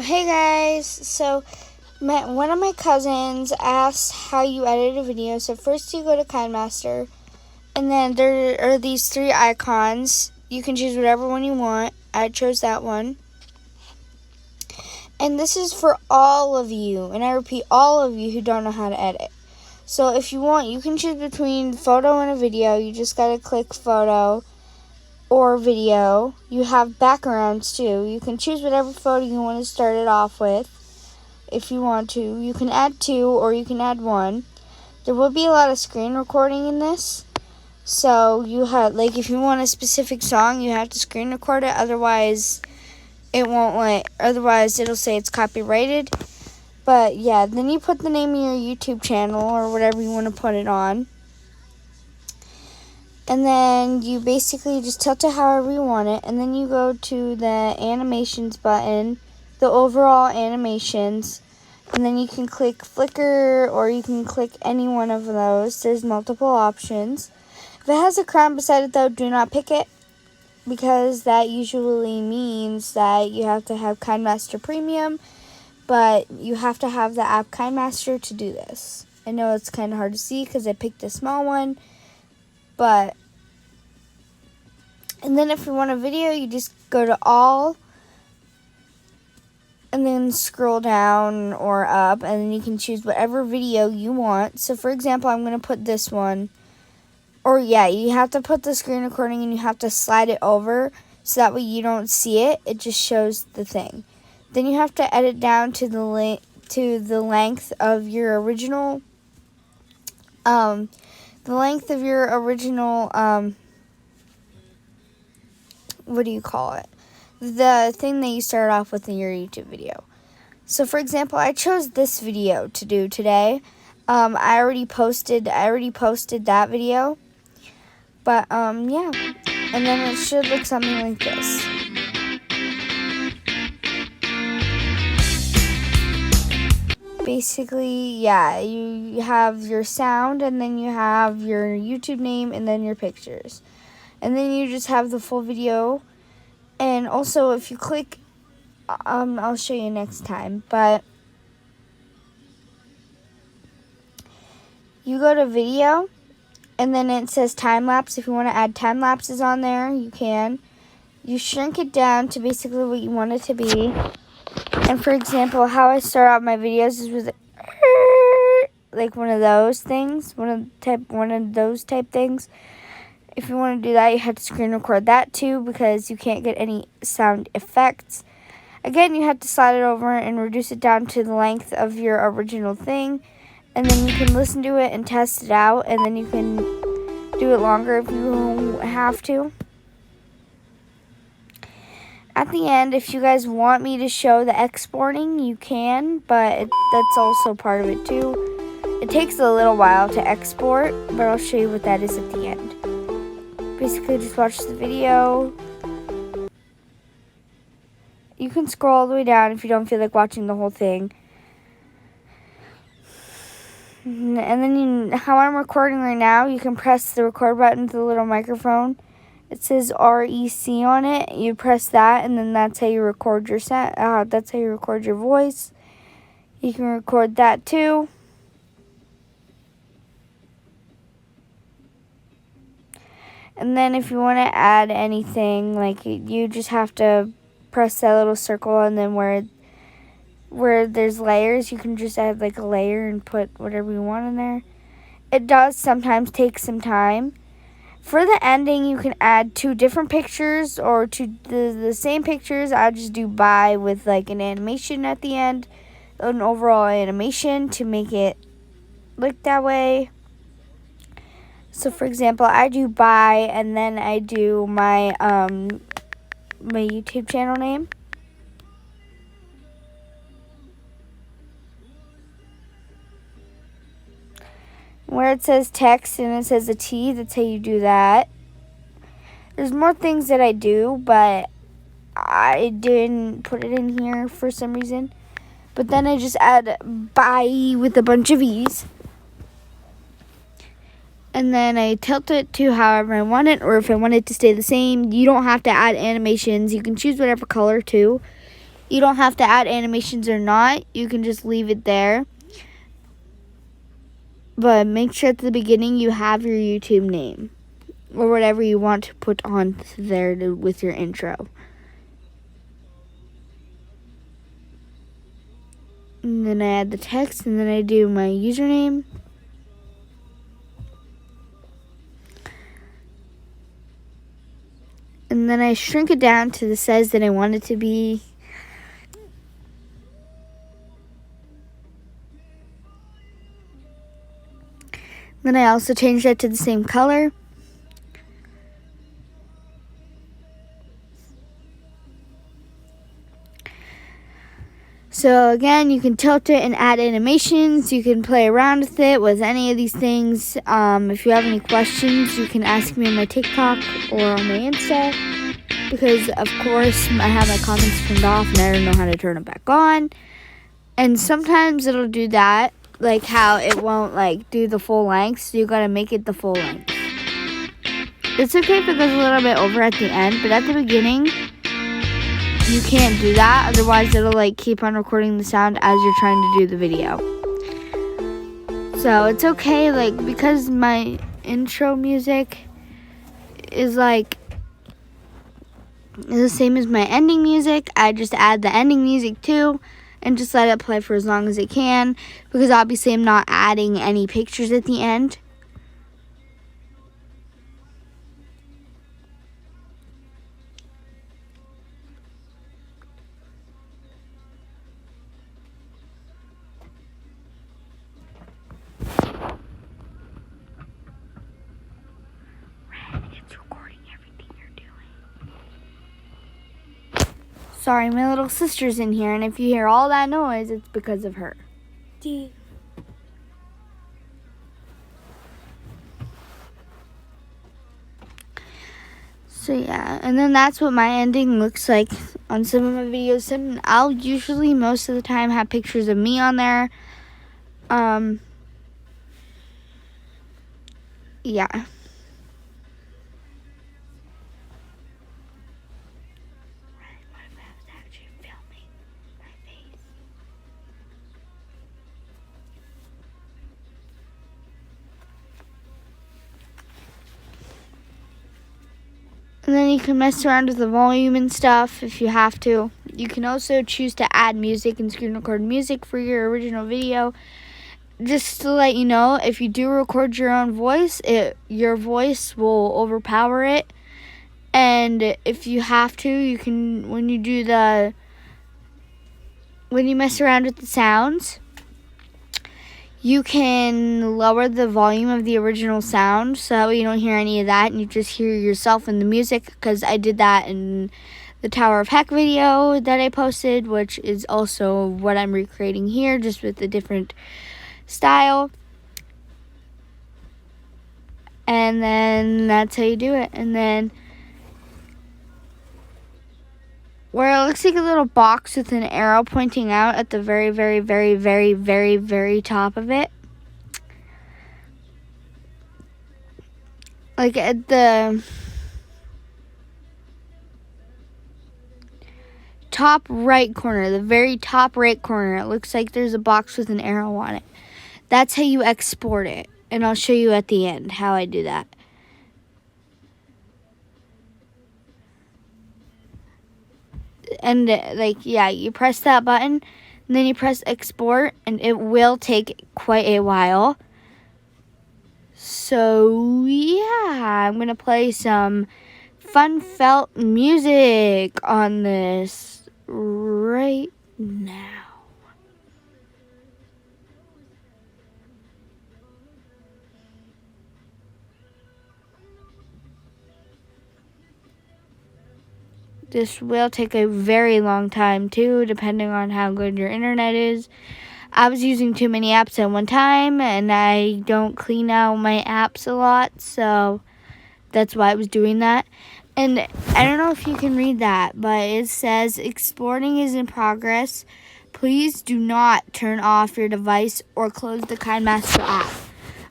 Hey guys, one of my cousins asked how you edit a video. So first you go to KineMaster, and then there are these three icons. You can choose whatever one you want. I chose that one. And this is for all of you, and I repeat, all of you who don't know how to edit. So if you want, you can choose between photo and a video. You just gotta click photo or video. You have backgrounds too. You can choose whatever photo you want to start it off with if you want to. You can add 2 or you can add 1. There will be a lot of screen recording in this. So you have, like, if you want a specific song, you have to screen record it. Otherwise it'll say it's copyrighted. But yeah, then you put the name of your YouTube channel or whatever you want to put it on. And then you basically just tilt it however you want it. And then you go to the animations button, the overall animations. And then you can click flicker or you can click any one of those. There's multiple options. If it has a crown beside it though, do not pick it, because that usually means that you have to have KineMaster Premium. But you have to have the app KineMaster to do this. I know it's kind of hard to see because I picked a small one. And then if you want a video, you just go to all and then scroll down or up, and then you can choose whatever video you want. So for example, I'm going to put this one. Or yeah, you have to put the screen recording and you have to slide it over so that way you don't see it. It just shows the thing. Then you have to edit down to the length of your original what do you call it? The thing that you start off with in your YouTube video. So for example, I chose this video to do today. I already posted that video. But yeah. And then it should look something like this. Basically, yeah, you have your sound, and then you have your YouTube name, and then your pictures. And then you just have the full video. And also, if you click, I'll show you next time, but you go to video, and then it says time-lapse. If you want to add time-lapses on there, you can. You shrink it down to basically what you want it to be. And for example, how I start out my videos is with like one of those things, one of those type things. If you want to do that, you have to screen record that too, because you can't get any sound effects. Again, you have to slide it over and reduce it down to the length of your original thing. And then you can listen to it and test it out, and then you can do it longer if you have to. At the end, if you guys want me to show the exporting, you can, but that's also part of it too. It takes a little while to export, but I'll show you what that is at the end. Basically, just watch the video. You can scroll all the way down if you don't feel like watching the whole thing. And then how I'm recording right now, you can press the record button with the little microphone. It says REC on it. You press that, and then that's how you record your that's how you record your voice. You can record that too. And then if you want to add anything, like, you just have to press that little circle, and then where there's layers, you can just add like a layer and put whatever you want in there. It does sometimes take some time. For the ending, you can add 2 different pictures or the same pictures. I'll just do bye with like an animation at the end, an overall animation to make it look that way. So for example, I do bye, and then I do my my YouTube channel name. Where it says text and it says a T, that's how you do that. There's more things that I do, but I didn't put it in here for some reason. But then I just add bye with a bunch of E's. And then I tilt it to however I want it, or if I want it to stay the same. You don't have to add animations. You can choose whatever color too. You don't have to add animations or not. You can just leave it there. But make sure at the beginning you have your YouTube name or whatever you want to put on there with your intro. And then I add the text, and then I do my username. And then I shrink it down to the size that I want it to be. Then I also change that to the same color. So again, you can tilt it and add animations. You can play around with it with any of these things. If you have any questions, you can ask me on my TikTok or on my Insta. Because, of course, I have my comments turned off and I don't know how to turn it back on. And sometimes it'll do that, like how it won't do the full length. So you gotta make it the full length. It's okay if it goes a little bit over at the end, but at the beginning, you can't do that, otherwise it'll keep on recording the sound as you're trying to do the video. So it's okay, because my intro music is the same as my ending music, I just add the ending music too and just let it play for as long as it can, because obviously I'm not adding any pictures at the end. Sorry, my little sister's in here, and if you hear all that noise, it's because of her. So yeah, and then that's what my ending looks like on some of my videos. And I'll usually, most of the time, have pictures of me on there. Yeah. And then you can mess around with the volume and stuff if you have to. You can also choose to add music and screen record music for your original video. Just to let you know, if you do record your own voice, your voice will overpower it. And if you have to, you can, when you mess around with the sounds, you can lower the volume of the original sound so that way you don't hear any of that and you just hear yourself in the music, because I did that in the Tower of Heck video that I posted, which is also what I'm recreating here, just with a different style. And then that's how you do it. And then where it looks like a little box with an arrow pointing out at the very, very, very, very, very, very top of it. At the top right corner, the very top right corner, it looks like there's a box with an arrow on it. That's how you export it. And I'll show you at the end how I do that. And you press that button and then you press export, and it will take quite a while. So yeah, I'm gonna play some fun felt music on this right now. This will take a very long time too, depending on how good your internet is. I was using too many apps at one time, and I don't clean out my apps a lot, so that's why I was doing that. And I don't know if you can read that, but it says exporting is in progress. Please do not turn off your device or close the KineMaster app.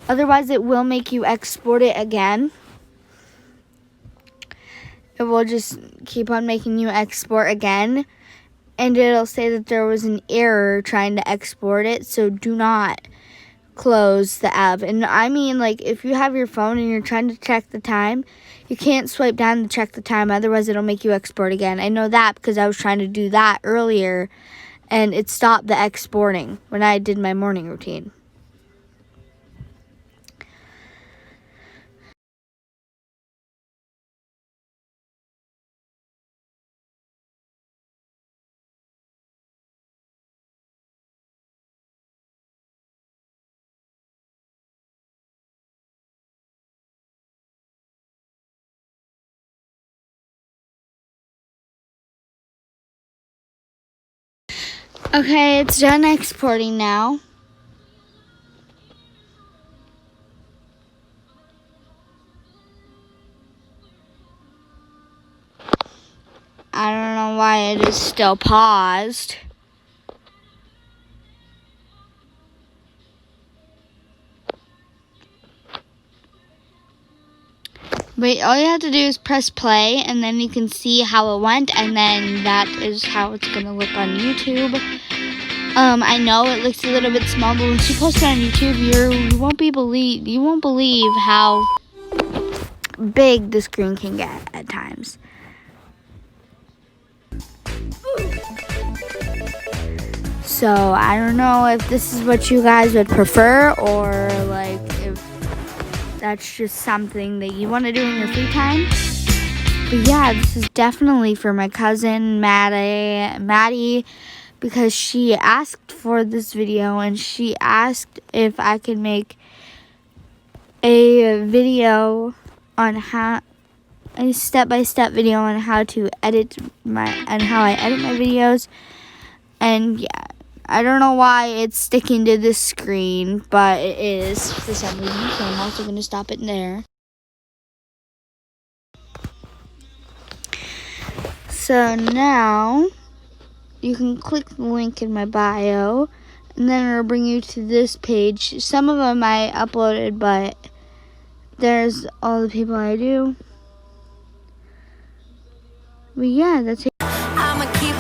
Otherwise, it will make you export it again. It will just keep on making you export again. and it'll say that there was an error trying to export it, so do not close the app. And I mean, like, if you have your phone and you're trying to check the time, you can't swipe down to check the time, otherwise it'll make you export again. I know that because I was trying to do that earlier, and it stopped the exporting when I did my morning routine. Okay, it's done exporting now. I don't know why it is still paused. But all you have to do is press play, and then you can see how it went, and then that is how it's going to look on YouTube. I know it looks a little bit small, but once you post it on YouTube, you won't believe how big the screen can get at times. So I don't know if this is what you guys would prefer, or like if that's just something that you want to do in your free time. But yeah, this is definitely for my cousin Maddie, because she asked for this video, and she asked if I could make a video on a step-by-step video on how to edit how I edit my videos. And yeah, I don't know why it's sticking to this screen, but it is for some reason, so I'm also going to stop it there. So now you can click the link in my bio, and then it'll bring you to this page. Some of them I uploaded, but there's all the people I do. But yeah, that's it. I'ma keep